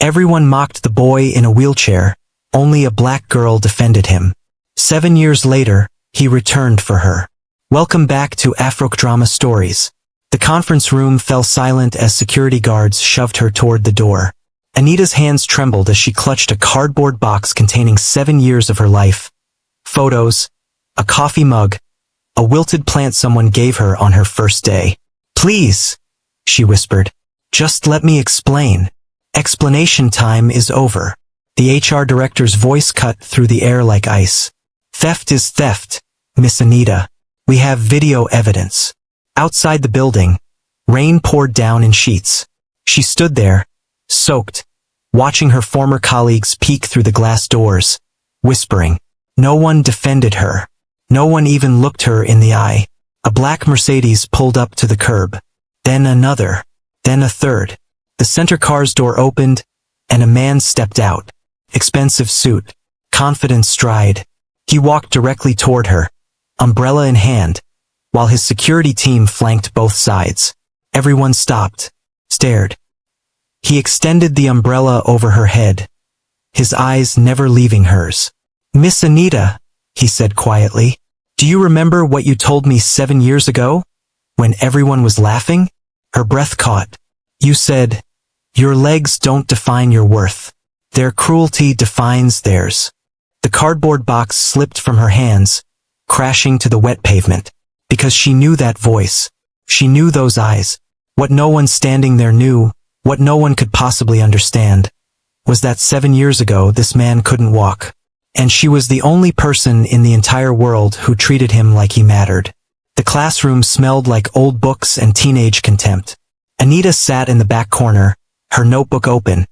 Everyone mocked the boy in a wheelchair. Only a black girl defended him. 7 years later, he returned for her. Welcome back to AfroKDrama Stories. The conference room fell silent as security guards shoved her toward the door. Anita's hands trembled as she clutched a cardboard box containing 7 years of her life. Photos, a coffee mug, a wilted plant someone gave her on her first day. "Please," she whispered. "Just let me explain. Explanation time is over." The HR director's voice cut through the air like ice. "Theft is theft, Miss Anita. We have video evidence." Outside the building, rain poured down in sheets. She stood there, soaked, watching her former colleagues peek through the glass doors, whispering. No one defended her. No one even looked her in the eye. A black Mercedes pulled up to the curb. Then another. Then a third. The center car's door opened, and a man stepped out. Expensive suit, confident stride. He walked directly toward her, umbrella in hand, while his security team flanked both sides. Everyone stopped, stared. He extended the umbrella over her head, his eyes never leaving hers. "Miss Anita," he said quietly, "do you remember what you told me 7 years ago? When everyone was laughing?" Her breath caught. "You said, 'Your legs don't define your worth. Their cruelty defines theirs.'" The cardboard box slipped from her hands, crashing to the wet pavement. Because she knew that voice. She knew those eyes. What no one standing there knew, what no one could possibly understand, was that 7 years ago this man couldn't walk. And she was the only person in the entire world who treated him like he mattered. The classroom smelled like old books and teenage contempt. Anita sat in the back corner, her notebook open,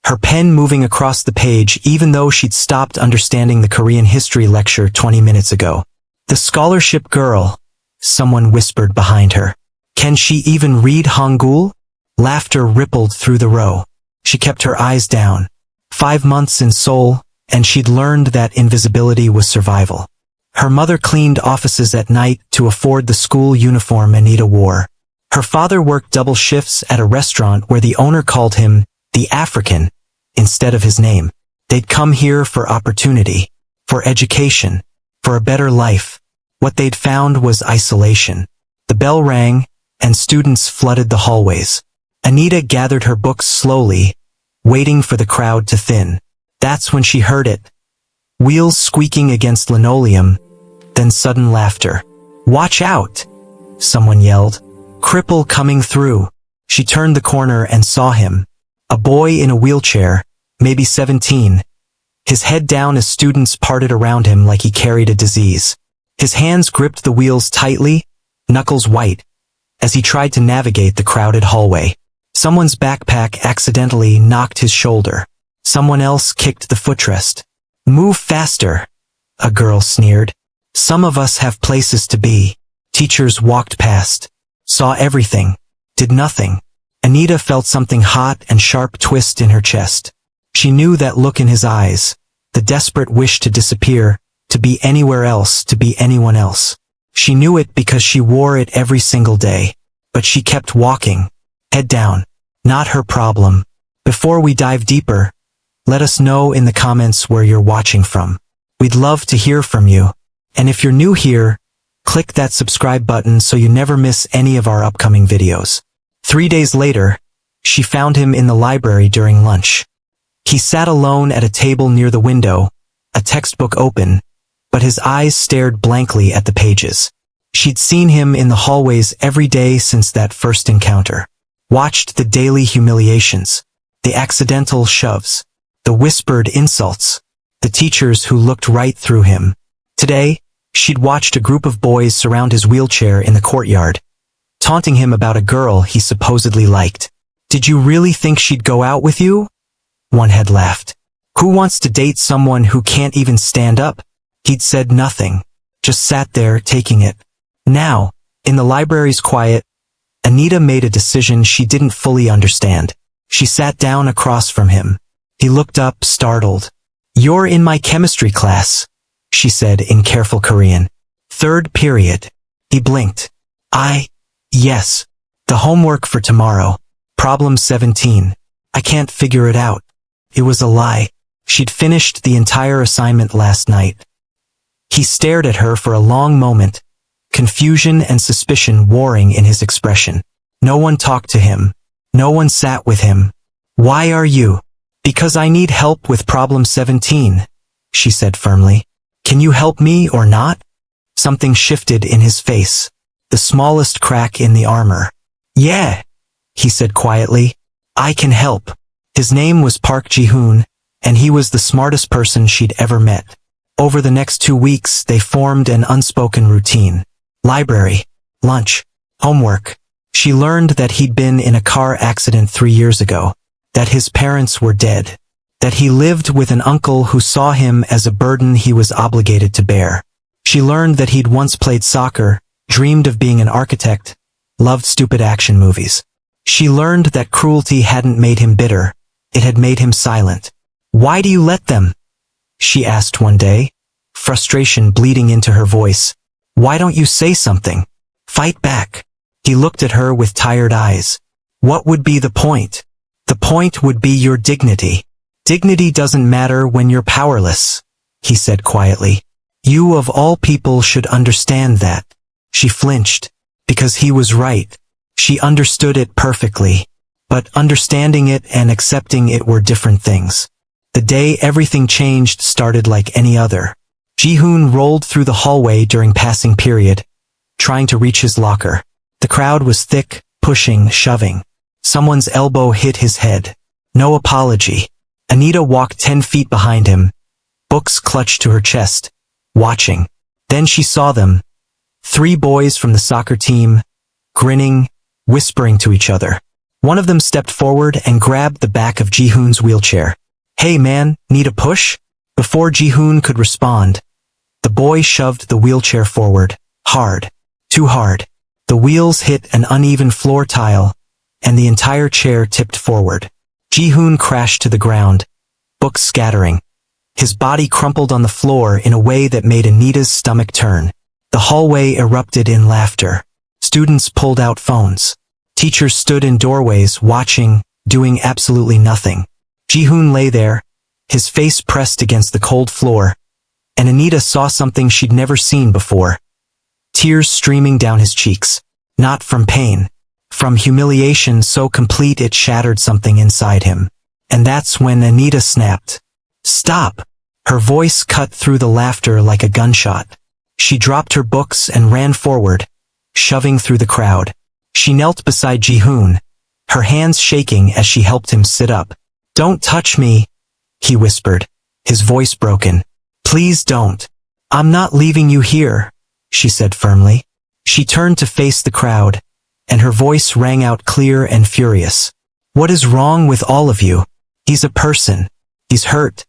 her pen moving across the page even though she'd stopped understanding the Korean history lecture 20 minutes ago. "The scholarship girl," someone whispered behind her. "Can she even read Hangul?" Laughter rippled through the row. She kept her eyes down. 5 months in Seoul, and she'd learned that invisibility was survival. Her mother cleaned offices at night to afford the school uniform Anita wore. Her father worked double shifts at a restaurant where the owner called him the African instead of his name. They'd come here for opportunity, for education, for a better life. What they'd found was isolation. The bell rang, and students flooded the hallways. Anita gathered her books slowly, waiting for the crowd to thin. That's when she heard it. Wheels squeaking against linoleum, then sudden laughter. "Watch out!" someone yelled. "Cripple coming through." She turned the corner and saw him. A boy in a wheelchair, maybe 17. His head down as students parted around him like he carried a disease. His hands gripped the wheels tightly, knuckles white, as he tried to navigate the crowded hallway. Someone's backpack accidentally knocked his shoulder. Someone else kicked the footrest. "Move faster," a girl sneered. "Some of us have places to be." Teachers walked past, saw everything, did nothing. Anita felt something hot and sharp twist in her chest. She knew that look in his eyes, the desperate wish to disappear, to be anywhere else, to be anyone else. She knew it because she wore it every single day. But she kept walking, head down. Not her problem. Before we dive deeper, let us know in the comments where you're watching from. We'd love to hear from you. And if you're new here, click that subscribe button so you never miss any of our upcoming videos. 3 days later, she found him in the library during lunch. He sat alone at a table near the window, a textbook open, but his eyes stared blankly at the pages. She'd seen him in the hallways every day since that first encounter. Watched the daily humiliations, the accidental shoves, the whispered insults, the teachers who looked right through him. Today, she'd watched a group of boys surround his wheelchair in the courtyard, taunting him about a girl he supposedly liked. "Did you really think she'd go out with you?" one had laughed. "Who wants to date someone who can't even stand up?" He'd said nothing, just sat there taking it. Now, in the library's quiet, Anita made a decision she didn't fully understand. She sat down across from him. He looked up, startled. "You're in my chemistry class," she said in careful Korean. "Third period." He blinked. Yes. The homework for tomorrow. Problem 17. I can't figure it out." It was a lie. She'd finished the entire assignment last night. He stared at her for a long moment, confusion and suspicion warring in his expression. No one talked to him. No one sat with him. Why are you? Because I need help with problem 17, she said firmly. Can you help me or not? Something shifted in his face. The smallest crack in the armor. Yeah, he said quietly. I can help. His name was Park Ji-hoon, and he was the smartest person she'd ever met. Over the next 2 weeks, they formed an unspoken routine. Library, lunch, homework. She learned that he'd been in a car accident 3 years ago, that his parents were dead, that he lived with an uncle who saw him as a burden he was obligated to bear. She learned that he'd once played soccer, dreamed of being an architect, loved stupid action movies. She learned that cruelty hadn't made him bitter, it had made him silent. Why do you let them? She asked one day, frustration bleeding into her voice. Why don't you say something? Fight back. He looked at her with tired eyes. What would be the point? The point would be your dignity. Dignity doesn't matter when you're powerless, he said quietly. You of all people should understand that. She flinched, because he was right. She understood it perfectly. But understanding it and accepting it were different things. The day everything changed started like any other. Ji-hoon rolled through the hallway during passing period, trying to reach his locker. The crowd was thick, pushing, shoving. Someone's elbow hit his head. No apology. Anita walked 10 feet behind him, books clutched to her chest, watching. Then she saw them. 3 boys from the soccer team, grinning, whispering to each other. One of them stepped forward and grabbed the back of Ji-hoon's wheelchair. Hey man, need a push? Before Ji-hoon could respond, the boy shoved the wheelchair forward, hard, too hard. The wheels hit an uneven floor tile, and the entire chair tipped forward. Ji-hoon crashed to the ground, books scattering. His body crumpled on the floor in a way that made Anita's stomach turn. The hallway erupted in laughter. Students pulled out phones. Teachers stood in doorways watching, doing absolutely nothing. Ji-hoon lay there, his face pressed against the cold floor, and Anita saw something she'd never seen before. Tears streaming down his cheeks. Not from pain. From humiliation so complete it shattered something inside him. And that's when Anita snapped. Stop! Her voice cut through the laughter like a gunshot. She dropped her books and ran forward, shoving through the crowd. She knelt beside Ji-hoon, her hands shaking as she helped him sit up. Don't touch me, he whispered, his voice broken. Please don't. I'm not leaving you here, she said firmly. She turned to face the crowd, and her voice rang out clear and furious. What is wrong with all of you? He's a person. He's hurt.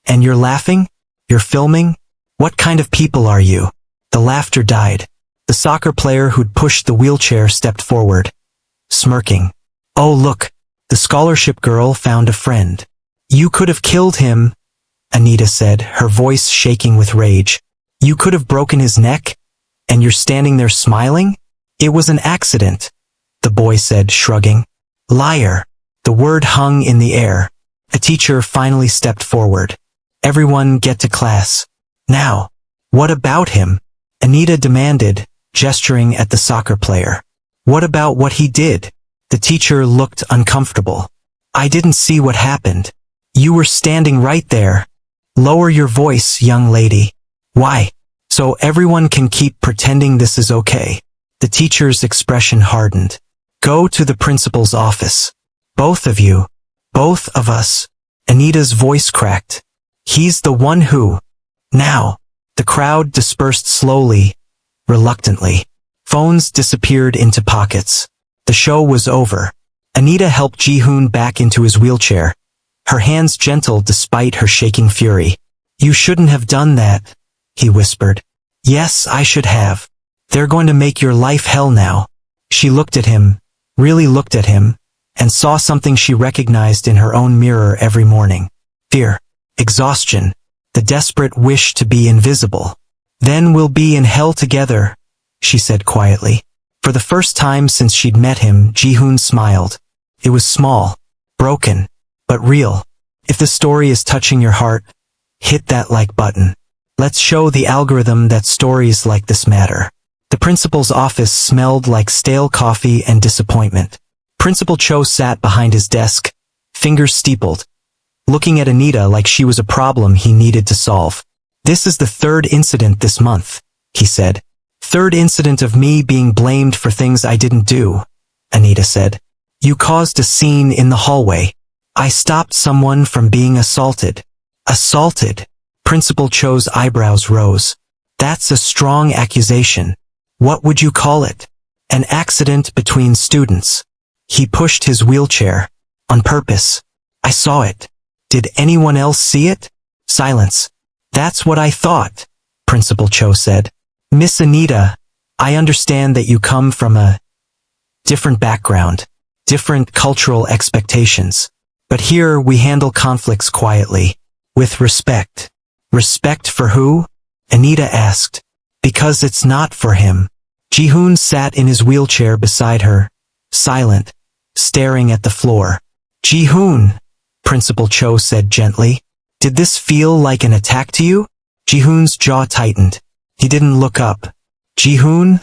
And you're laughing? You're filming? What kind of people are you? The laughter died. The soccer player who'd pushed the wheelchair stepped forward, smirking. Oh look, the scholarship girl found a friend. You could have killed him, Anita said, her voice shaking with rage. You could have broken his neck, and you're standing there smiling? It was an accident, the boy said, shrugging. Liar. The word hung in the air. A teacher finally stepped forward. Everyone get to class. Now. What about him? Anita demanded, gesturing at the soccer player. What about what he did? The teacher looked uncomfortable. I didn't see what happened. You were standing right there. Lower your voice, young lady. Why? So everyone can keep pretending this is okay. The teacher's expression hardened. Go to the principal's office. Both of you. Both of us. Anita's voice cracked. He's the one who. Now. The crowd dispersed slowly, reluctantly. Phones disappeared into pockets. The show was over. Anita helped Ji-hoon back into his wheelchair, her hands gentle despite her shaking fury. You shouldn't have done that, he whispered. Yes, I should have. They're going to make your life hell now. She looked at him, really looked at him, and saw something she recognized in her own mirror every morning. Fear, exhaustion, the desperate wish to be invisible. Then we'll be in hell together, she said quietly. For the first time since she'd met him, Ji-hoon smiled. It was small, broken, but real. If the story is touching your heart, hit that like button. Let's show the algorithm that stories like this matter. The principal's office smelled like stale coffee and disappointment. Principal Cho sat behind his desk, fingers steepled, looking at Anita like she was a problem he needed to solve. "This is the third incident this month," he said. "Third incident of me being blamed for things I didn't do," Anita said. "You caused a scene in the hallway. I stopped someone from being assaulted." "Assaulted?" Principal Cho's eyebrows rose. "That's a strong accusation. What would you call it?" "An accident between students." He pushed his wheelchair. "On purpose. I saw it." "Did anyone else see it?" Silence. "That's what I thought," Principal Cho said. "Miss Anita, I understand that you come from a different background, different cultural expectations. But here we handle conflicts quietly, with respect." "Respect for who?" Anita asked. "Because it's not for him." Ji-hoon sat in his wheelchair beside her, silent, staring at the floor. "Ji-hoon," Principal Cho said gently, "did this feel like an attack to you?" Ji-hoon's jaw tightened. He didn't look up. "Ji-hoon?"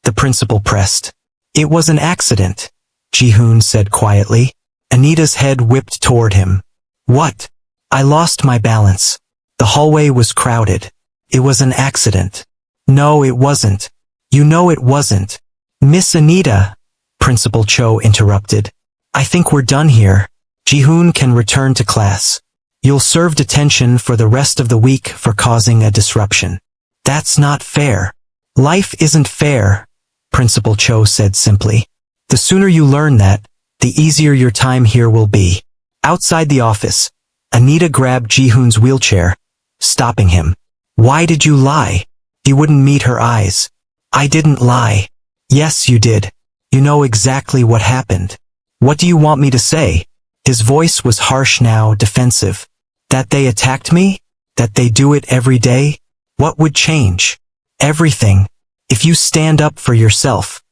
the principal pressed. "It was an accident," Ji-hoon said quietly. Anita's head whipped toward him. "What?" "I lost my balance. The hallway was crowded. It was an accident." "No, it wasn't. You know it wasn't." "Miss Anita," Principal Cho interrupted. "I think we're done here. Ji-hoon can return to class. You'll serve detention for the rest of the week for causing a disruption." "That's not fair." "Life isn't fair," Principal Cho said simply. "The sooner you learn that, the easier your time here will be." Outside the office, Anita grabbed Ji-hoon's wheelchair, stopping him. "Why did you lie?" He wouldn't meet her eyes. "I didn't lie." "Yes, you did. You know exactly what happened." "What do you want me to say?" His voice was harsh now, defensive. "That they attacked me? That they do it every day? What would change?" "Everything. If you stand up for yourself."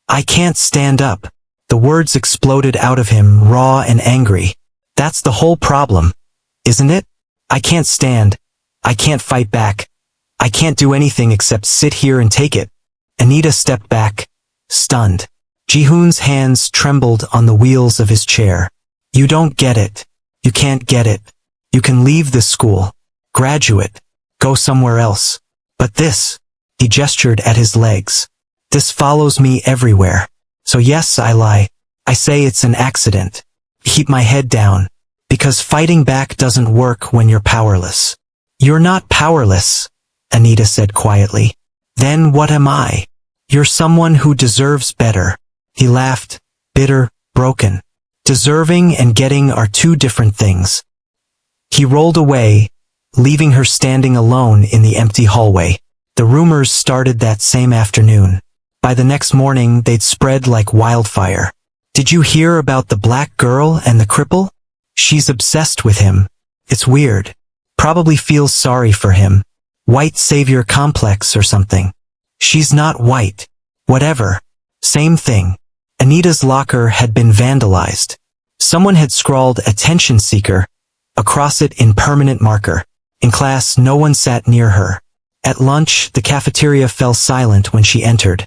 "I can't stand up." The words exploded out of him, raw and angry. "That's the whole problem, isn't it? I can't stand. I can't fight back. I can't do anything except sit here and take it." Anita stepped back, stunned. Ji-hoon's hands trembled on the wheels of his chair. "You don't get it. You can't get it. You can leave this school. Graduate. Go somewhere else. But this," he gestured at his legs, "this follows me everywhere. So yes, I lie. I say it's an accident. Keep my head down. Because fighting back doesn't work when you're powerless." "You're not powerless," Anita said quietly. "Then what am I?" "You're someone who deserves better." He laughed, bitter, broken. Deserving and getting are two different things. He rolled away, leaving her standing alone in the empty hallway. The rumors started that same afternoon. By the next morning, they'd spread like wildfire. "Did you hear about the black girl and the cripple? She's obsessed with him. It's weird. Probably feels sorry for him. White savior complex or something." "She's not white." "Whatever. Same thing." Anita's locker had been vandalized. Someone had scrawled "attention seeker" across it in permanent marker. In class, no one sat near her. At lunch, the cafeteria fell silent when she entered,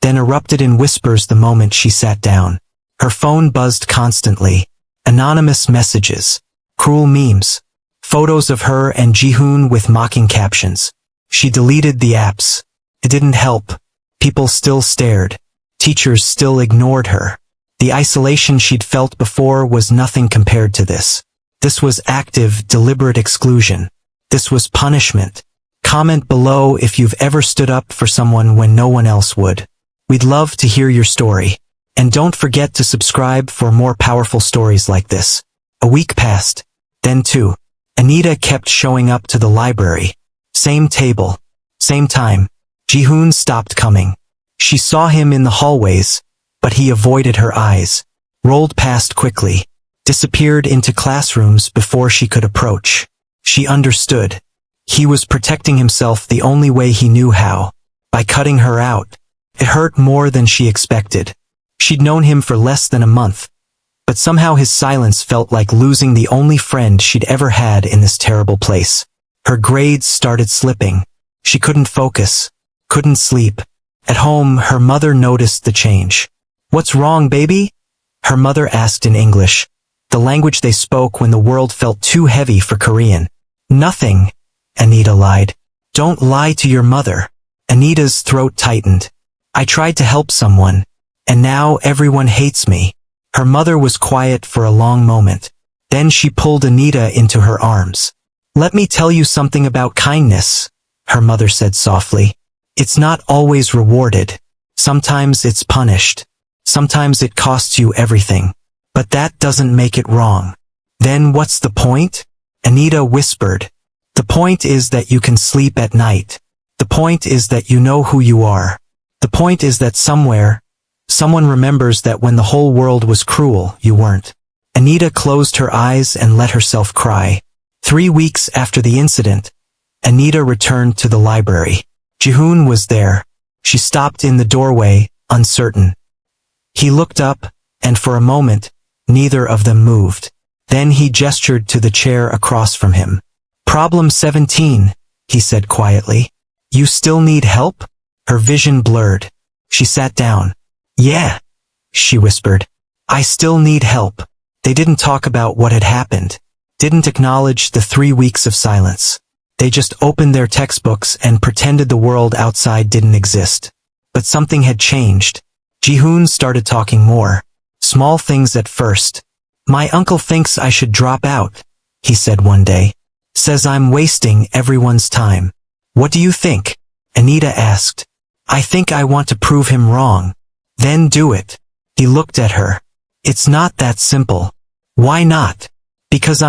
then erupted in whispers the moment she sat down. Her phone buzzed constantly. Anonymous messages, cruel memes, photos of her and Ji-hoon with mocking captions. She deleted the apps. It didn't help. People still stared. Teachers still ignored her. The isolation she'd felt before was nothing compared to this. This was active, deliberate exclusion. This was punishment. Comment below if you've ever stood up for someone when no one else would. We'd love to hear your story. And don't forget to subscribe for more powerful stories like this. A week passed. Then two. Anita kept showing up to the library. Same table. Same time. Ji-hoon stopped coming. She saw him in the hallways, but he avoided her eyes, rolled past quickly, disappeared into classrooms before she could approach. She understood. He was protecting himself the only way he knew how, by cutting her out. It hurt more than she expected. She'd known him for less than a month, but somehow his silence felt like losing the only friend she'd ever had in this terrible place. Her grades started slipping. She couldn't focus, couldn't sleep. At home, her mother noticed the change. "What's wrong, baby?" her mother asked in English, the language they spoke when the world felt too heavy for Korean. "Nothing," Anita lied. "Don't lie to your mother." Anita's throat tightened. "I tried to help someone, and now everyone hates me." Her mother was quiet for a long moment. Then she pulled Anita into her arms. "Let me tell you something about kindness," her mother said softly. "It's not always rewarded. Sometimes it's punished. Sometimes it costs you everything. But that doesn't make it wrong." "Then what's the point?" Anita whispered. "The point is that you can sleep at night. The point is that you know who you are. The point is that somewhere, someone remembers that when the whole world was cruel, you weren't." Anita closed her eyes and let herself cry. 3 weeks after the incident, Anita returned to the library. Jihoon was there. She stopped in the doorway, uncertain. He looked up, and for a moment, neither of them moved. Then he gestured to the chair across from him. "Problem 17, he said quietly. "You still need help?" Her vision blurred. She sat down. "Yeah," she whispered. "I still need help." They didn't talk about what had happened, didn't acknowledge the 3 weeks of silence. They just opened their textbooks and pretended the world outside didn't exist. But something had changed. Jihoon started talking more. Small things at first. "My uncle thinks I should drop out," he said one day. "Says I'm wasting everyone's time." "What do you think?" Anita asked. "I think I want to prove him wrong." "Then do it." He looked at her. "It's not that simple." "Why not?" "Because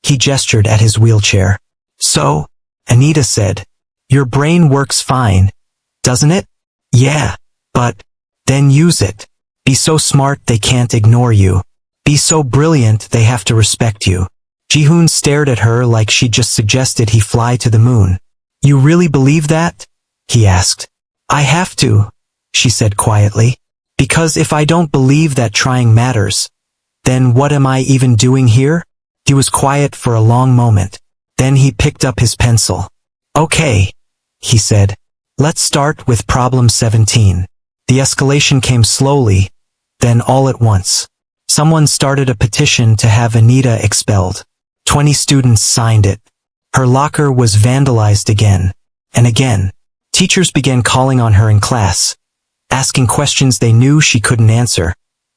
he gestured at his wheelchair. "So?" Anita said. "Your brain works fine, doesn't it?" "Yeah, but..." "Then use it. Be so smart they can't ignore you. Be so brilliant they have to respect you." Jihoon stared at her like she'd just suggested he fly to the moon. "You really believe that?" he asked. "I have to," she said quietly. "Because if I don't believe that trying matters, then what am I even doing here?" He was quiet for a long moment. Then he picked up his pencil. "Okay," he said. "Let's start with problem 17. The escalation came slowly, then all at once. Someone started a petition to have Anita expelled. 20 students signed it. Her locker was vandalized again and again. Teachers began calling on her in class, asking questions they knew she couldn't answer,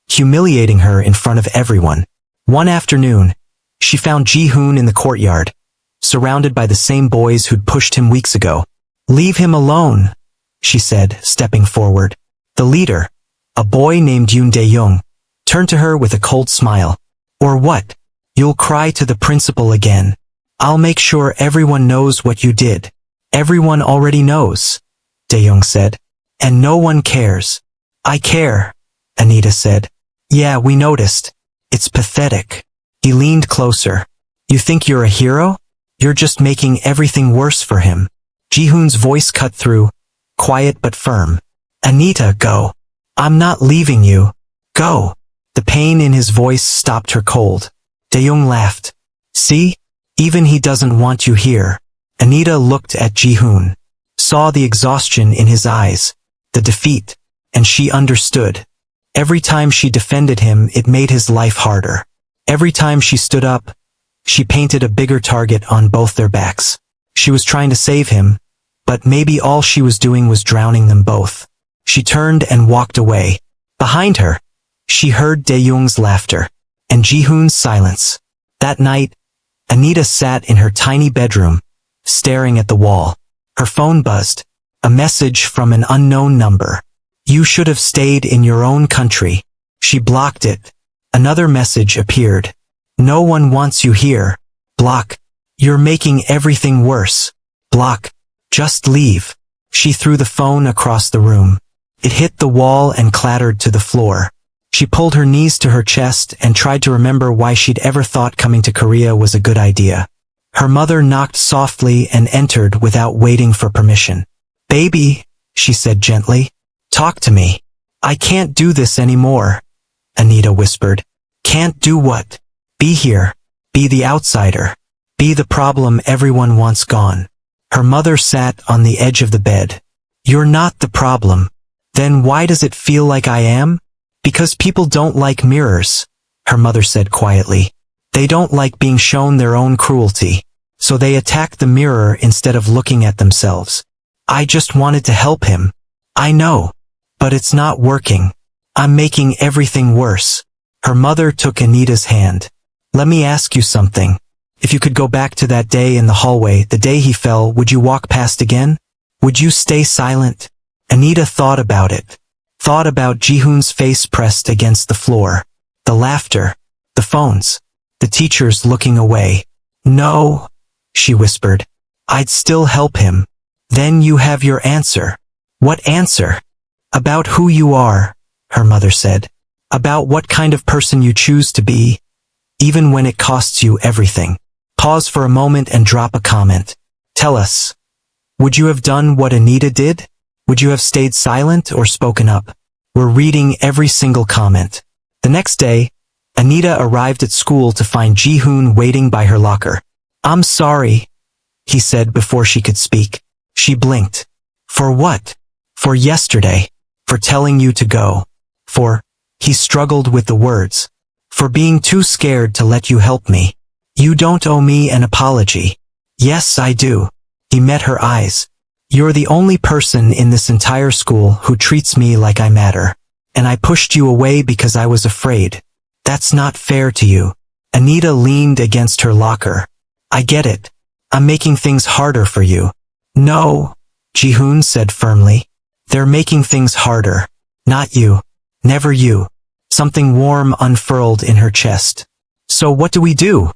humiliating her in front of everyone. One afternoon, she found Jihoon in the courtyard, surrounded by the same boys who'd pushed him weeks ago. "Leave him alone," she said, stepping forward. The leader, a boy named Yoon Dae-young, turned to her with a cold smile. "Or what? You'll cry to the principal again. I'll make sure everyone knows what you did." "Everyone already knows," Dae-young said. "And no one cares." "I care," Anita said. "Yeah, we noticed. It's pathetic." He leaned closer. "You think you're a hero? You're just making everything worse for him." Jihoon's voice cut through, quiet but firm. "Anita, go. I'm not leaving you. Go." The pain in his voice stopped her cold. Dae-young laughed. "See? Even he doesn't want you here." Anita looked at Jihoon, saw the exhaustion in his eyes, the defeat, and she understood. Every time she defended him, it made his life harder. Every time she stood up, she painted a bigger target on both their backs. She was trying to save him, but maybe all she was doing was drowning them both. She turned and walked away. Behind her, she heard Dae-young's laughter and Jihoon's silence. That night, Anita sat in her tiny bedroom, staring at the wall. Her phone buzzed. A message from an unknown number. "You should have stayed in your own country." She blocked it. Another message appeared. "No one wants you here." Block. "You're making everything worse." Block. "Just leave." She threw the phone across the room. It hit the wall and clattered to the floor. She pulled her knees to her chest and tried to remember why she'd ever thought coming to Korea was a good idea. Her mother knocked softly and entered without waiting for permission. "Baby," she said gently, "talk to me." "I can't do this anymore," Anita whispered. Can't do what? Be here. Be the outsider. Be the problem everyone wants gone. Her mother sat on the edge of the bed. You're not the problem. Then why does it feel like I am? Because people don't like mirrors, her mother said quietly. They don't like being shown their own cruelty. So they attack the mirror instead of looking at themselves. I just wanted to help him. I know. But it's not working. I'm making everything worse. Her mother took Anita's hand. Let me ask you something. If you could go back to that day in the hallway, the day he fell, would you walk past again? Would you stay silent? Anita thought about it. Thought about Jihoon's face pressed against the floor. The laughter. The phones. The teachers looking away. No, she whispered. I'd still help him. Then you have your answer. What answer? About who you are, her mother said. About what kind of person you choose to be, even when it costs you everything. Pause for a moment and drop a comment. Tell us. Would you have done what Anita did? Would you have stayed silent or spoken up? We're reading every single comment. The next day, Anita arrived at school to find Jihoon waiting by her locker. I'm sorry, he said before she could speak. She blinked. For what? For yesterday. For telling you to go. For, he struggled with the words. For being too scared to let you help me. You don't owe me an apology. Yes, I do. He met her eyes. You're the only person in this entire school who treats me like I matter. And I pushed you away because I was afraid. That's not fair to you. Anita leaned against her locker. I get it. I'm making things harder for you. No, Jihoon said firmly. They're making things harder. Not you. Never you. Something warm unfurled in her chest. So what do we do?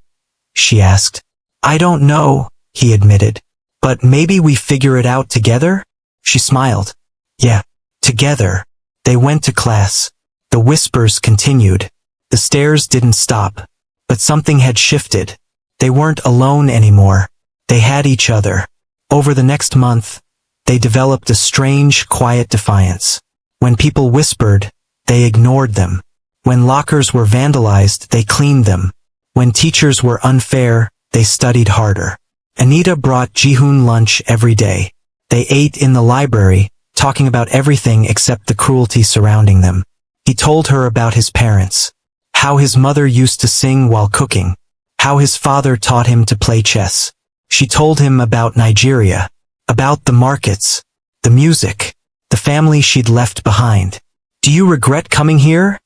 She asked. I don't know, he admitted. But maybe we figure it out together? She smiled. Yeah, together. They went to class. The whispers continued. The stares didn't stop. But something had shifted. They weren't alone anymore. They had each other. Over the next month, they developed a strange, quiet defiance. When people whispered, they ignored them. When lockers were vandalized, they cleaned them. When teachers were unfair, they studied harder. Anita brought Jihoon lunch every day. They ate in the library, talking about everything except the cruelty surrounding them. He told her about his parents. How his mother used to sing while cooking. How his father taught him to play chess. She told him about Nigeria. About the markets. The music. The family she'd left behind. Do you regret coming here?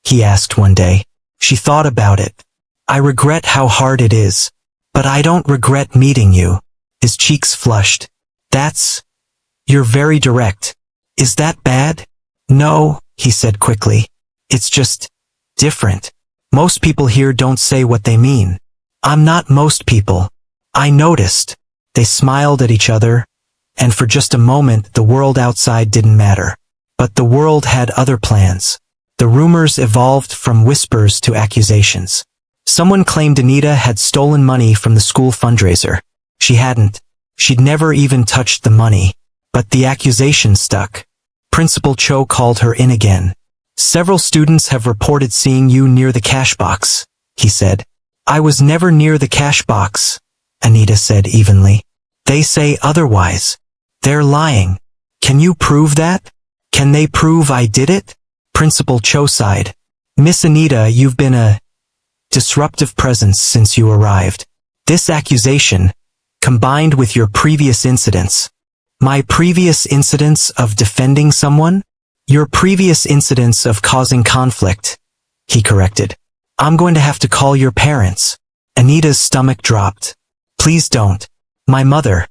He asked one day. She thought about it. I regret how hard it is. But I don't regret meeting you. His cheeks flushed. You're very direct. Is that bad? No, he said quickly. It's just different. Most people here don't say what they mean. I'm not most people. I noticed. They smiled at each other, and for just a moment the world outside didn't matter. But the world had other plans. The rumors evolved from whispers to accusations. Someone claimed Anita had stolen money from the school fundraiser. She hadn't. She'd never even touched the money. But the accusation stuck. Principal Cho called her in again. Several students have reported seeing you near the cash box, he said. I was never near the cash box, Anita said evenly. They say otherwise. They're lying. Can you prove that? Can they prove I did it? Principal Cho sighed. Miss Anita, you've been a disruptive presence since you arrived. This accusation, combined with your previous incidents. My previous incidents of defending someone? Your previous incidents of causing conflict, he corrected. I'm going to have to call your parents. Anita's stomach dropped. Please don't. My mother.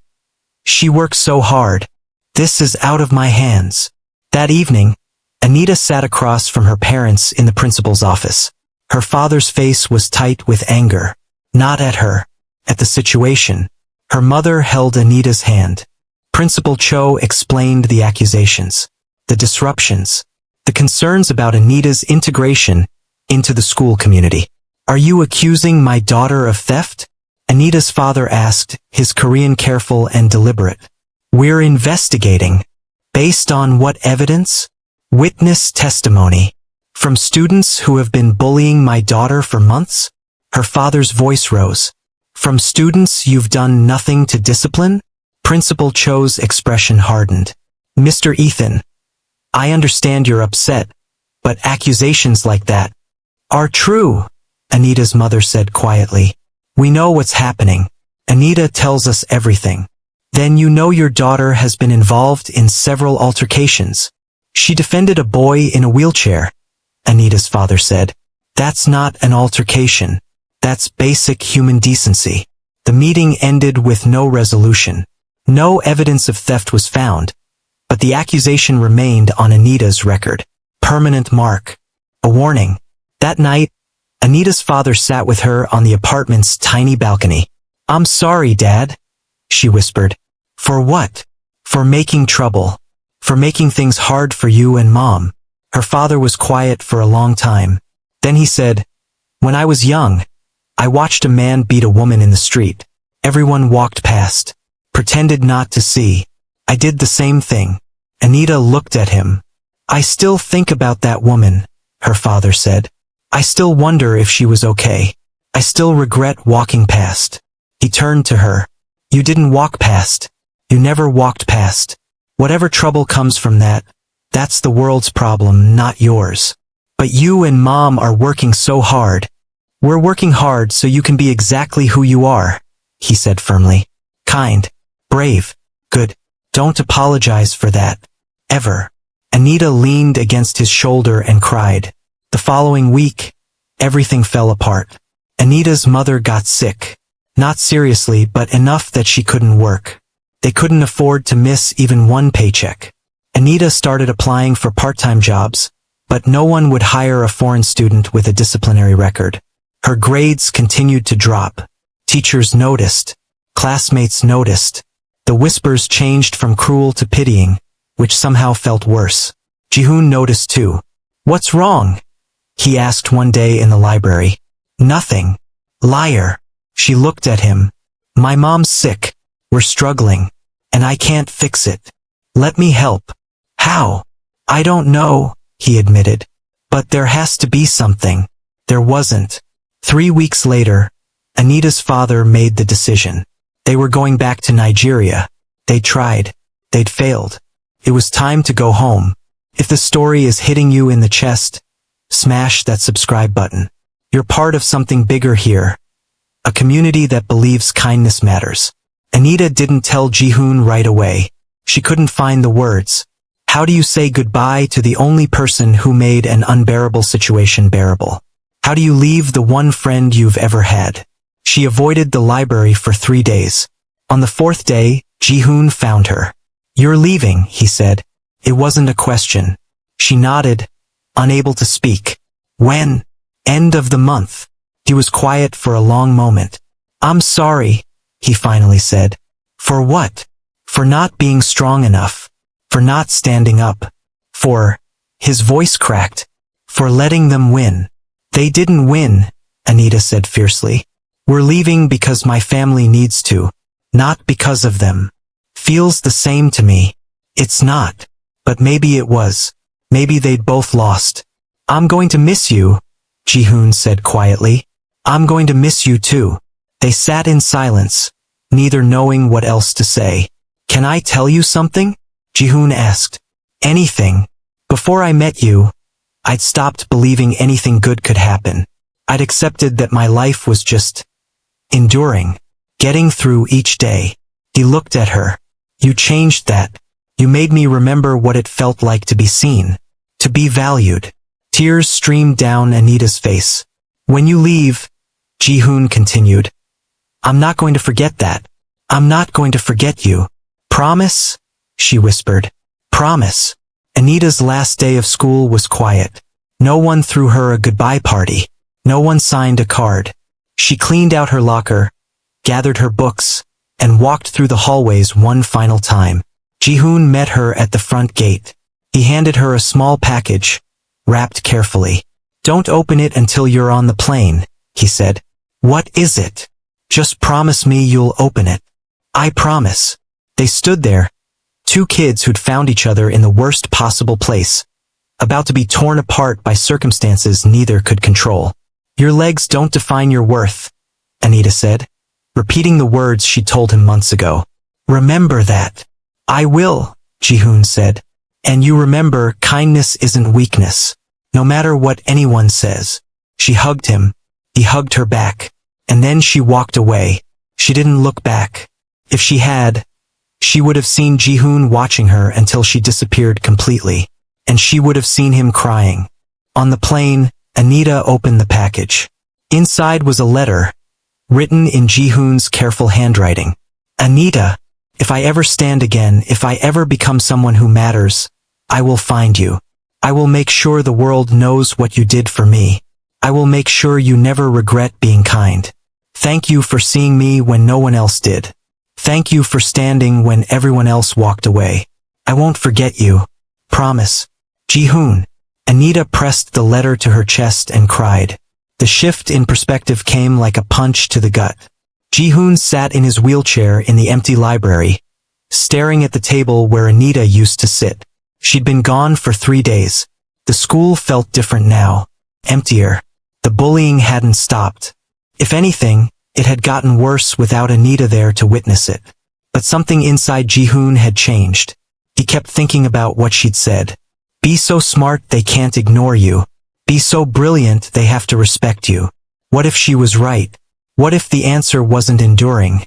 She works so hard. This is out of my hands. That evening, Anita sat across from her parents in the principal's office. Her father's face was tight with anger. Not at her. At the situation. Her mother held Anita's hand. Principal Cho explained the accusations. The disruptions. The concerns about Anita's integration into the school community. Are you accusing my daughter of theft? Anita's father asked, his Korean careful and deliberate. We're investigating. Based on what evidence? Witness testimony. From students who have been bullying my daughter for months? Her father's voice rose. From students you've done nothing to discipline? Principal Cho's expression hardened. Mr. Ethan, I understand you're upset, but accusations like that are true, Anita's mother said quietly. We know what's happening. Anita tells us everything. Then you know your daughter has been involved in several altercations. She defended a boy in a wheelchair, Anita's father said. That's not an altercation. That's basic human decency. The meeting ended with no resolution. No evidence of theft was found, but the accusation remained on Anita's record. Permanent mark. A warning. That night, Anita's father sat with her on the apartment's tiny balcony. I'm sorry, Dad, she whispered. For what? For making trouble. For making things hard for you and Mom. Her father was quiet for a long time. Then he said, when I was young, I watched a man beat a woman in the street. Everyone walked past, pretended not to see. I did the same thing. Anita looked at him. I still think about that woman, her father said. I still wonder if she was okay. I still regret walking past. He turned to her. You didn't walk past. You never walked past. Whatever trouble comes from that, that's the world's problem, not yours. But you and Mom are working so hard. We're working hard so you can be exactly who you are, he said firmly. Kind, brave, good. Don't apologize for that. Ever. Anita leaned against his shoulder and cried. The following week, everything fell apart. Anita's mother got sick. Not seriously, but enough that she couldn't work. They couldn't afford to miss even one paycheck. Anita started applying for part-time jobs, but no one would hire a foreign student with a disciplinary record. Her grades continued to drop. Teachers noticed. Classmates noticed. The whispers changed from cruel to pitying, which somehow felt worse. Jihoon noticed too. What's wrong? He asked one day in the library. Nothing. Liar. She looked at him. My mom's sick. We're struggling. And I can't fix it. Let me help. How? I don't know, he admitted. But there has to be something. There wasn't. 3 weeks later, Anita's father made the decision. They were going back to Nigeria. They tried. They'd failed. It was time to go home. If the story is hitting you in the chest, smash that subscribe button. You're part of something bigger here. A community that believes kindness matters. Anita didn't tell Jihoon right away. She couldn't find the words. How do you say goodbye to the only person who made an unbearable situation bearable? How do you leave the one friend you've ever had? She avoided the library for 3 days. On the 4th day, Jihoon found her. You're leaving, he said. It wasn't a question. She nodded, unable to speak. When? End of the month. He was quiet for a long moment. I'm sorry, he finally said. For what? For not being strong enough. For not standing up. For, his voice cracked, for letting them win. They didn't win, Anita said fiercely. We're leaving because my family needs to, not because of them. Feels the same to me. It's not. But maybe it was. Maybe they'd both lost. I'm going to miss you, Jihoon said quietly. I'm going to miss you too. They sat in silence, neither knowing what else to say. Can I tell you something? Jihoon asked. Anything. Before I met you, I'd stopped believing anything good could happen. I'd accepted that my life was just enduring, getting through each day. He looked at her. You changed that. You made me remember what it felt like to be seen, to be valued. Tears streamed down Anita's face. When you leave, Jihoon continued, I'm not going to forget that. I'm not going to forget you. Promise? She whispered. Promise. Anita's last day of school was quiet. No one threw her a goodbye party. No one signed a card. She cleaned out her locker, gathered her books, and walked through the hallways one final time. Jihoon met her at the front gate. He handed her a small package, wrapped carefully. Don't open it until you're on the plane, he said. What is it? Just promise me you'll open it. I promise. They stood there, 2 kids who'd found each other in the worst possible place, about to be torn apart by circumstances neither could control. Your legs don't define your worth, Anita said, repeating the words she told him months ago. Remember that. I will, Ji-hoon said. And you remember, kindness isn't weakness. No matter what anyone says. She hugged him. He hugged her back. And then she walked away. She didn't look back. If she had, she would have seen Ji-hoon watching her until she disappeared completely. And she would have seen him crying. On the plane, Anita opened the package. Inside was a letter, written in Ji-hoon's careful handwriting. Anita, if I ever stand again, if I ever become someone who matters, I will find you. I will make sure the world knows what you did for me. I will make sure you never regret being kind. Thank you for seeing me when no one else did. Thank you for standing when everyone else walked away. I won't forget you. Promise. Ji-hoon. Anita pressed the letter to her chest and cried. The shift in perspective came like a punch to the gut. Ji-hoon sat in his wheelchair in the empty library, staring at the table where Anita used to sit. She'd been gone for 3 days. The school felt different now. Emptier. The bullying hadn't stopped. If anything, it had gotten worse without Anita there to witness it. But something inside Ji-hoon had changed. He kept thinking about what she'd said. Be so smart they can't ignore you. Be so brilliant they have to respect you. What if she was right? What if the answer wasn't enduring?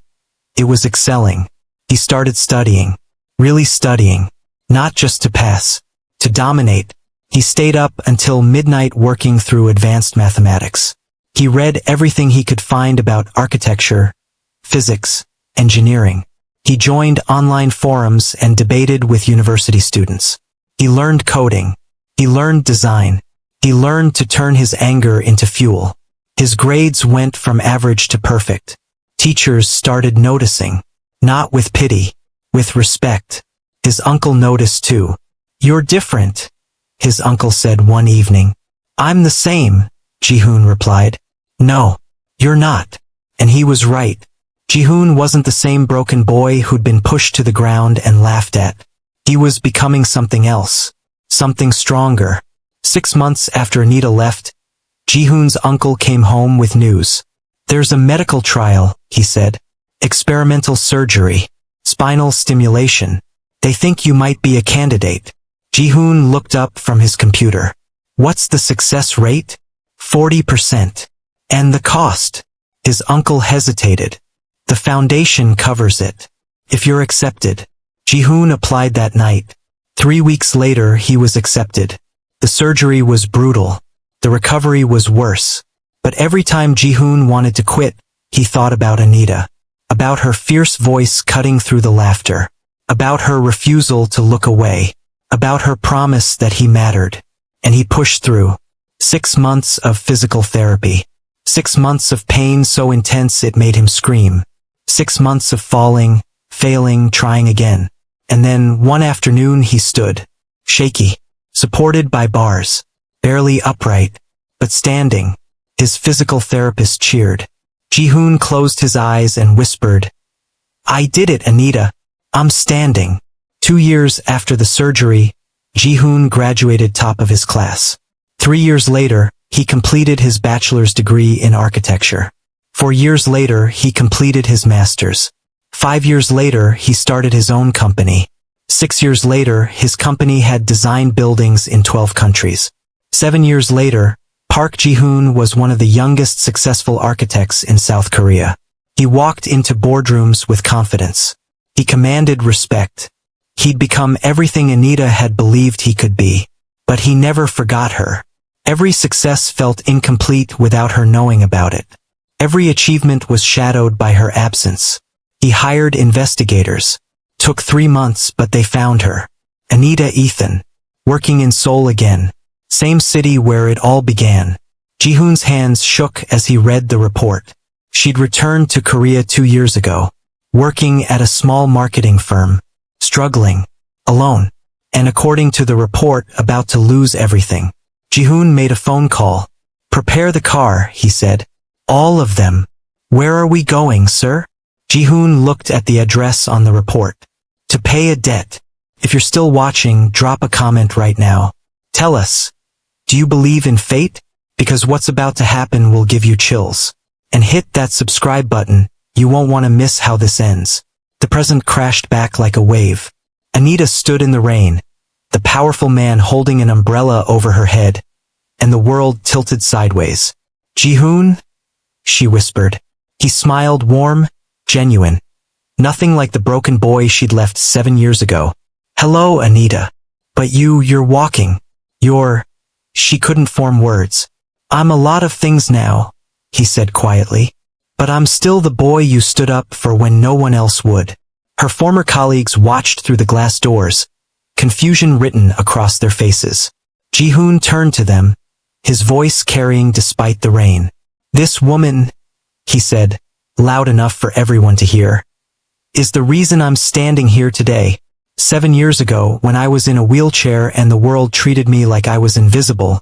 It was excelling. He started studying. Really studying. Not just to pass. To dominate. He stayed up until midnight working through advanced mathematics. He read everything he could find about architecture, physics, engineering. He joined online forums and debated with university students. He learned coding. He learned design. He learned to turn his anger into fuel. His grades went from average to perfect. Teachers started noticing. Not with pity. With respect. His uncle noticed too. You're different, his uncle said one evening. I'm the same, Ji-hoon replied. No, you're not. And he was right. Ji-hoon wasn't the same broken boy who'd been pushed to the ground and laughed at. He was becoming something else. Something stronger. 6 months after Anita left, Ji-hoon's uncle came home with news. There's a medical trial, he said. Experimental surgery. Spinal stimulation. They think you might be a candidate. Ji-hoon looked up from his computer. What's the success rate? 40%. And the cost? His uncle hesitated. The foundation covers it. If you're accepted. Ji-hoon applied that night. 3 weeks later he was accepted. The surgery was brutal. The recovery was worse. But every time Ji-hoon wanted to quit, he thought about Anita. About her fierce voice cutting through the laughter. About her refusal to look away. About her promise that he mattered. And he pushed through. 6 months of physical therapy. 6 months of pain so intense it made him scream. 6 months of falling, failing, trying again. And then one afternoon he stood. Shaky. Supported by bars. Barely upright. But standing. His physical therapist cheered. Ji-hoon closed his eyes and whispered, I did it, Anita. I'm standing. 2 years after the surgery, Ji-hoon graduated top of his class. 3 years later, he completed his bachelor's degree in architecture. 4 years later, he completed his master's. 5 years later, he started his own company. 6 years later, his company had designed buildings in 12 countries. 7 years later, Park Ji-hoon was one of the youngest successful architects in South Korea. He walked into boardrooms with confidence. He commanded respect. He'd become everything Anita had believed he could be. But he never forgot her. Every success felt incomplete without her knowing about it. Every achievement was shadowed by her absence. He hired investigators. Took 3 months, but they found her. Anita Ethan. Working in Seoul again. Same city where it all began. Ji-hoon's hands shook as he read the report. She'd returned to Korea 2 years ago. Working at a small marketing firm. Struggling. Alone. And according to the report, about to lose everything. Ji-hoon made a phone call. Prepare the car, he said. All of them. Where are we going, sir? Ji-hoon looked at the address on the report. To pay a debt. If you're still watching, drop a comment right now. Tell us, do you believe in fate? Because what's about to happen will give you chills. And hit that subscribe button, you won't want to miss how this ends. The present crashed back like a wave. Anita stood in the rain, the powerful man holding an umbrella over her head, and the world tilted sideways. Ji-hoon? She whispered. He smiled, warm, genuine. Nothing like the broken boy she'd left 7 years ago. Hello, Anita. But you're walking. She couldn't form words. I'm a lot of things now, he said quietly. But I'm still the boy you stood up for when no one else would. Her former colleagues watched through the glass doors, confusion written across their faces. Ji-hoon turned to them, his voice carrying despite the rain. This woman, he said, loud enough for everyone to hear, is the reason I'm standing here today. 7 years ago, when I was in a wheelchair and the world treated me like I was invisible,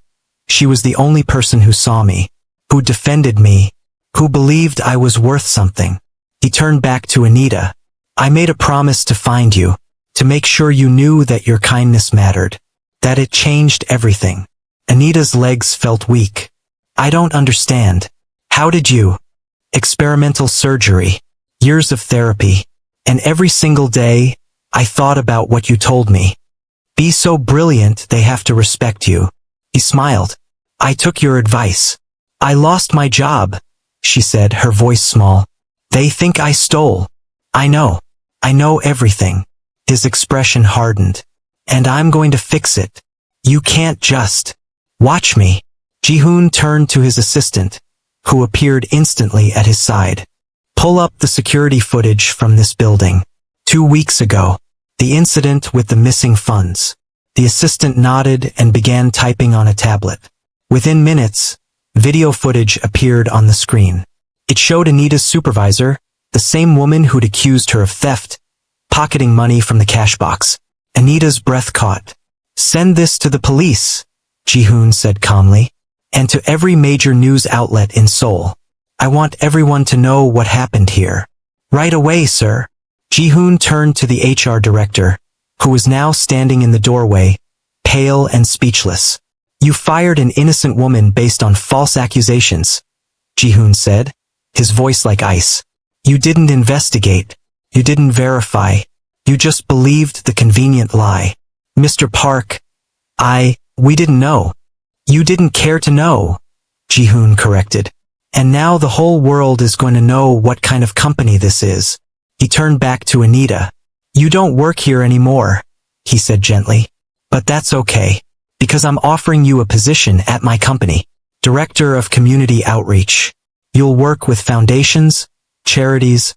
she was the only person who saw me, who defended me, who believed I was worth something. He turned back to Anita. I made a promise to find you, to make sure you knew that your kindness mattered, that it changed everything. Anita's legs felt weak. I don't understand. How did you? Experimental surgery, years of therapy, and every single day, I thought about what you told me. Be so brilliant they have to respect you. He smiled. I took your advice. I lost my job, she said, her voice small. They think I stole. I know everything. His expression hardened. And I'm going to fix it. You can't just watch me. Ji-hoon turned to his assistant, who appeared instantly at his side. Pull up the security footage from this building. 2 weeks ago. The incident with the missing funds. The assistant nodded and began typing on a tablet. Within minutes, video footage appeared on the screen. It showed Anita's supervisor, the same woman who'd accused her of theft, pocketing money from the cash box. Anita's breath caught. Send this to the police, Ji-hoon said calmly, and to every major news outlet in Seoul. I want everyone to know what happened here. Right away, sir. Ji-hoon turned to the HR director, who was now standing in the doorway, pale and speechless. You fired an innocent woman based on false accusations, Ji-hoon said, his voice like ice. You didn't investigate. You didn't verify. You just believed the convenient lie. Mr. Park, we didn't know. You didn't care to know, Ji-hoon corrected. And now the whole world is going to know what kind of company this is. He turned back to Anita. You don't work here anymore, he said gently. But that's okay, because I'm offering you a position at my company, Director of Community Outreach. You'll work with foundations, charities,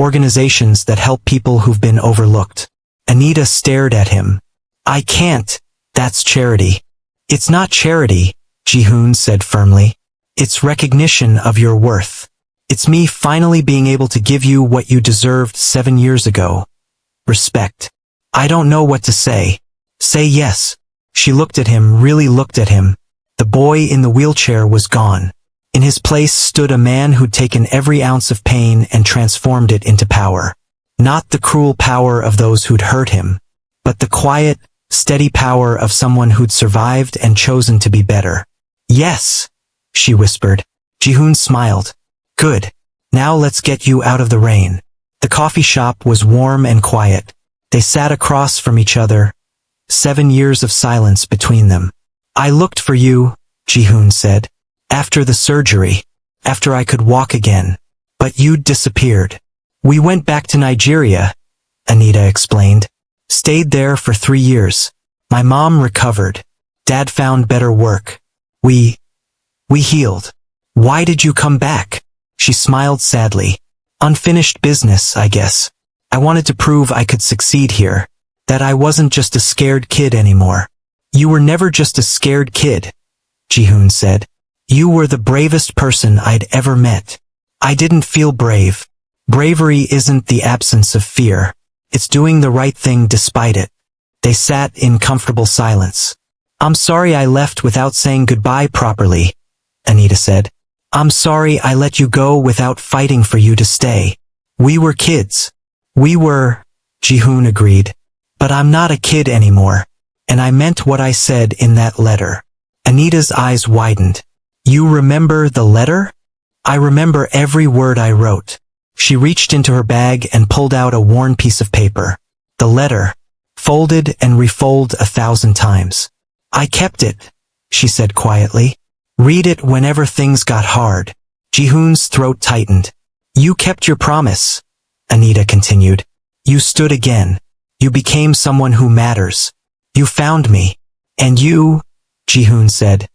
organizations that help people who've been overlooked. Anita stared at him. I can't, that's charity. It's not charity, Ji-hoon said firmly. It's recognition of your worth. It's me finally being able to give you what you deserved 7 years ago. Respect. I don't know what to say. Say yes. She looked at him, really looked at him. The boy in the wheelchair was gone. In his place stood a man who'd taken every ounce of pain and transformed it into power. Not the cruel power of those who'd hurt him, but the quiet, steady power of someone who'd survived and chosen to be better. Yes, she whispered. Ji-hoon smiled. Good. Now let's get you out of the rain. The coffee shop was warm and quiet. They sat across from each other, 7 years of silence between them. I looked for you, Ji-hoon said. After the surgery, after I could walk again. But you'd disappeared. We went back to Nigeria, Anita explained. Stayed there for 3 years. My mom recovered. Dad found better work. We healed. Why did you come back? She smiled sadly. Unfinished business, I guess. I wanted to prove I could succeed here. That I wasn't just a scared kid anymore. You were never just a scared kid, Ji-hoon said. You were the bravest person I'd ever met. I didn't feel brave. Bravery isn't the absence of fear. It's doing the right thing despite it. They sat in comfortable silence. I'm sorry I left without saying goodbye properly, Anita said. I'm sorry I let you go without fighting for you to stay. We were kids. We were, Ji-hoon agreed. But I'm not a kid anymore. and I meant what I said in that letter. Anita's eyes widened. You remember the letter? I remember every word I wrote. She reached into her bag and pulled out a worn piece of paper. The letter, folded and refolded 1,000 times. I kept it, she said quietly. Read it whenever things got hard. Jihoon's throat tightened. You kept your promise, Anita continued. You stood again. You became someone who matters. You found me. And you, Jihoon said.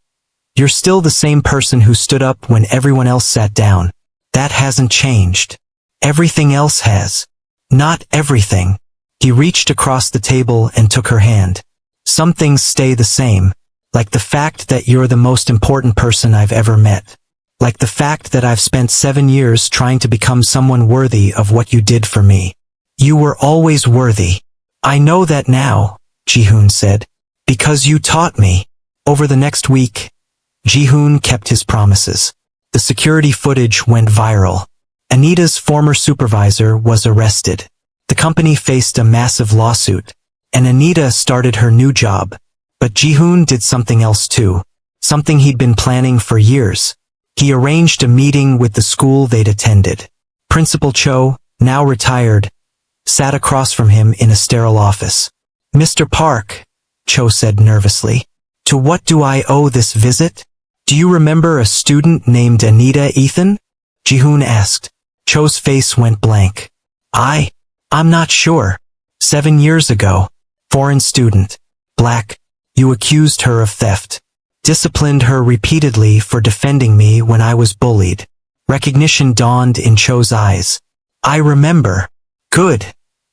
You're still the same person who stood up when everyone else sat down. That hasn't changed. Everything else has. Not everything. He reached across the table and took her hand. Some things stay the same, like the fact that you're the most important person I've ever met. Like the fact that I've spent 7 years trying to become someone worthy of what you did for me. You were always worthy. I know that now, Jihoon said. Because you taught me. Over the next week, Jihoon kept his promises. The security footage went viral. Anita's former supervisor was arrested. The company faced a massive lawsuit, and Anita started her new job. But Jihoon did something else too. Something he'd been planning for years. He arranged a meeting with the school they'd attended. Principal Cho, now retired, sat across from him in a sterile office. Mr. Park, Cho said nervously, to what do I owe this visit? Do you remember a student named Anita Ethan? Jihoon asked. Cho's face went blank. I'm not sure. 7 years ago. Foreign student. Black. You accused her of theft. Disciplined her repeatedly for defending me when I was bullied. Recognition dawned in Cho's eyes. I remember. Good,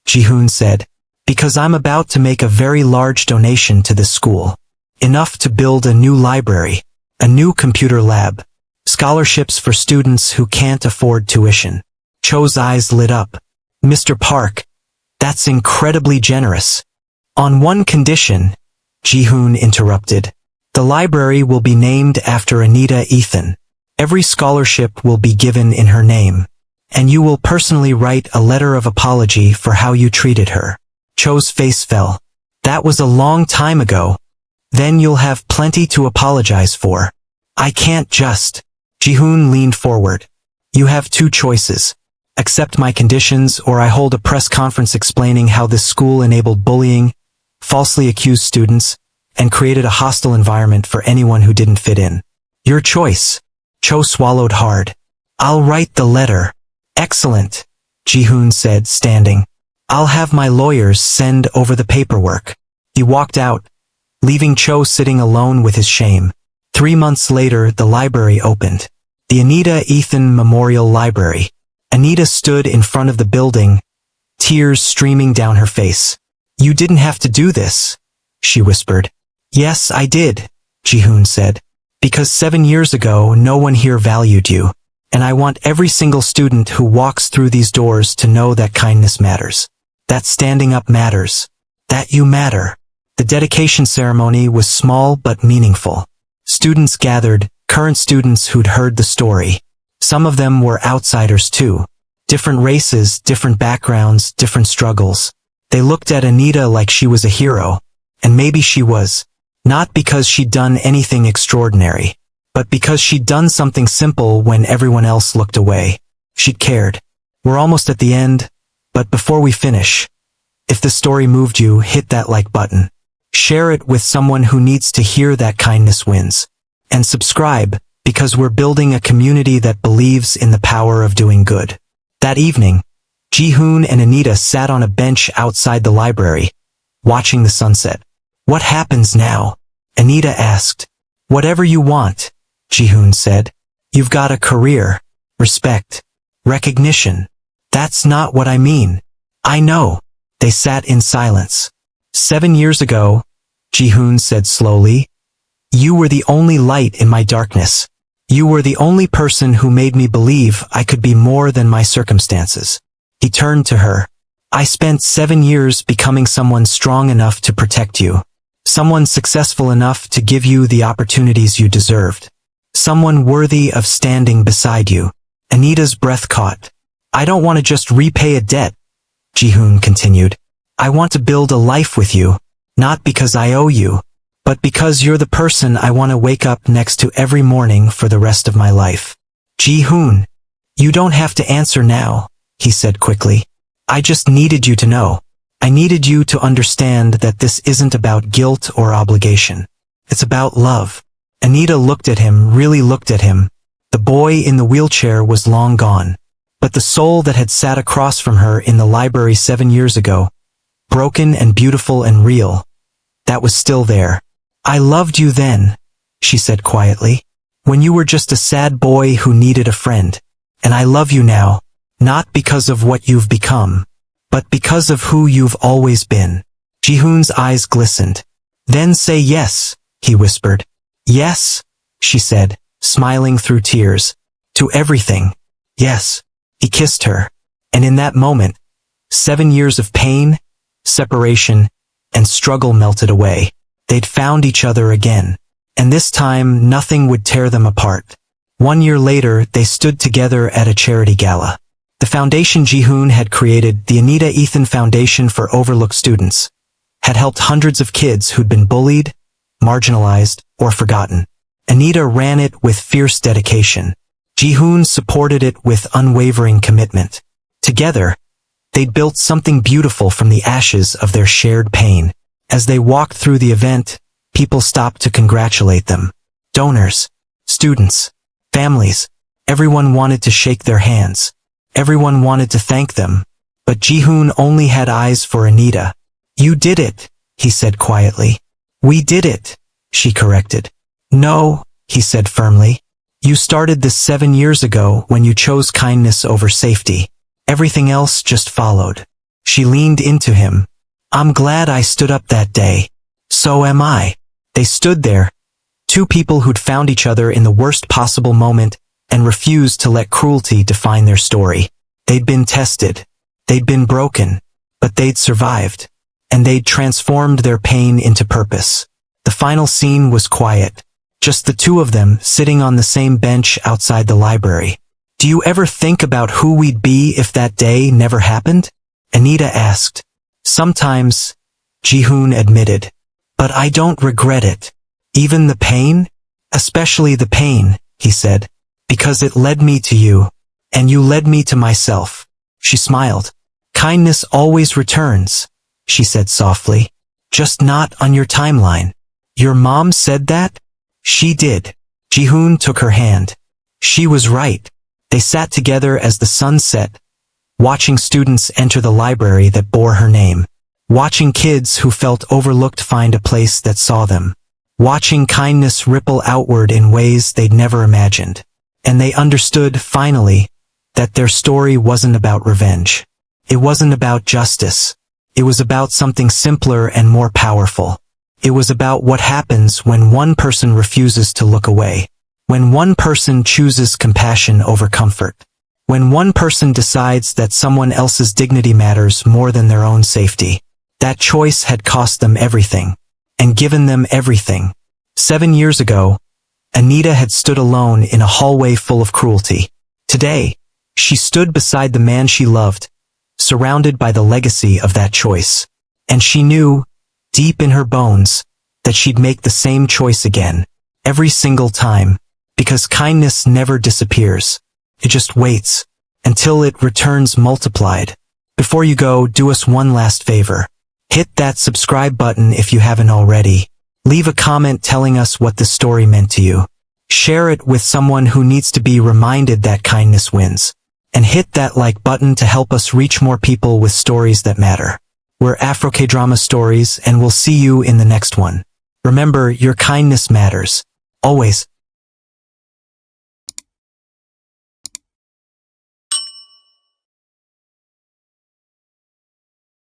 Jihoon said, because I'm about to make a very large donation to this school. Enough to build a new library, a new computer lab, scholarships for students who can't afford tuition. Cho's eyes lit up. Mr. Park, that's incredibly generous. On one condition, Jihoon interrupted. The library will be named after Anita Ethan. Every scholarship will be given in her name. And you will personally write a letter of apology for how you treated her. Cho's face fell. That was a long time ago. Then you'll have plenty to apologize for. I can't just. Jihoon leaned forward. You have 2 choices. Accept my conditions or I hold a press conference explaining how this school enabled bullying, falsely accused students, and created a hostile environment for anyone who didn't fit in. Your choice. Cho swallowed hard. I'll write the letter. Excellent, Jihoon said, standing. I'll have my lawyers send over the paperwork. He walked out, leaving Cho sitting alone with his shame. 3 months later, the library opened. The Anita Ethan Memorial Library. Anita stood in front of the building, tears streaming down her face. You didn't have to do this, she whispered. Yes, I did, Jihoon said. Because 7 years ago, no one here valued you. And I want every single student who walks through these doors to know that kindness matters. That standing up matters. That you matter. The dedication ceremony was small but meaningful. Students gathered, current students who'd heard the story. Some of them were outsiders too. Different races, different backgrounds, different struggles. They looked at Anita like she was a hero. And maybe she was. Not because she'd done anything extraordinary, but because she'd done something simple when everyone else looked away. She'd cared. We're almost at the end, but before we finish, if the story moved you, hit that like button. Share it with someone who needs to hear that kindness wins. And subscribe, because we're building a community that believes in the power of doing good. That evening, Jihoon and Anita sat on a bench outside the library, watching the sunset. What happens now? Anita asked. Whatever you want, Jihoon said. You've got a career, respect, recognition. That's not what I mean. I know. They sat in silence. 7 years ago, Jihoon said slowly, you were the only light in my darkness. You were the only person who made me believe I could be more than my circumstances. He turned to her. I spent 7 years becoming someone strong enough to protect you. Someone successful enough to give you the opportunities you deserved. Someone worthy of standing beside you. Anita's breath caught. I don't want to just repay a debt, Jihoon continued. I want to build a life with you. Not because I owe you, but because you're the person I want to wake up next to every morning for the rest of my life. Ji-hoon, you don't have to answer now, he said quickly. I just needed you to know. I needed you to understand that this isn't about guilt or obligation. It's about love. Anita looked at him, really looked at him. The boy in the wheelchair was long gone. But the soul that had sat across from her in the library 7 years ago, broken and beautiful and real, that was still there. I loved you then, she said quietly, when you were just a sad boy who needed a friend. And I love you now, not because of what you've become, but because of who you've always been. Ji-hoon's eyes glistened. Then say yes, he whispered. Yes, she said, smiling through tears. To everything. Yes. He kissed her. And in that moment, 7 years of pain, separation, and struggle melted away. They'd found each other again. And this time, nothing would tear them apart. 1 year later, they stood together at a charity gala. The foundation Ji-hoon had created, the Anita Ethan Foundation for Overlooked Students, had helped hundreds of kids who'd been bullied, marginalized, or forgotten. Anita ran it with fierce dedication. Ji-hoon supported it with unwavering commitment. Together, they'd built something beautiful from the ashes of their shared pain. As they walked through the event, people stopped to congratulate them. Donors, students, families, everyone wanted to shake their hands. Everyone wanted to thank them. But Ji-hoon only had eyes for Anita. You did it, he said quietly. We did it, she corrected. No, he said firmly. You started this 7 years ago when you chose kindness over safety. Everything else just followed. She leaned into him. I'm glad I stood up that day. So am I. They stood there, two people who'd found each other in the worst possible moment and refused to let cruelty define their story. They'd been tested. They'd been broken. But they'd survived. And they'd transformed their pain into purpose. The final scene was quiet. Just the two of them sitting on the same bench outside the library. Do you ever think about who we'd be if that day never happened? Anita asked. Sometimes, Ji-hoon admitted. But I don't regret it. Even the pain? Especially the pain, he said. Because it led me to you. And you led me to myself. She smiled. Kindness always returns, she said softly. Just not on your timeline. Your mom said that? She did. Ji-hoon took her hand. She was right. They sat together as the sun set, watching students enter the library that bore her name. Watching kids who felt overlooked find a place that saw them. Watching kindness ripple outward in ways they'd never imagined. And they understood, finally, that their story wasn't about revenge. It wasn't about justice. It was about something simpler and more powerful. It was about what happens when one person refuses to look away. When one person chooses compassion over comfort. When one person decides that someone else's dignity matters more than their own safety. That choice had cost them everything. And given them everything. 7 years ago, Anita had stood alone in a hallway full of cruelty. Today, she stood beside the man she loved, surrounded by the legacy of that choice. And she knew, deep in her bones, that she'd make the same choice again, every single time, because kindness never disappears. It just waits, until it returns multiplied. Before you go, do us one last favor. Hit that subscribe button if you haven't already. Leave a comment telling us what this story meant to you. Share it with someone who needs to be reminded that kindness wins. And hit that like button to help us reach more people with stories that matter. We're AfroKDrama Stories, and we'll see you in the next one. Remember, your kindness matters. Always.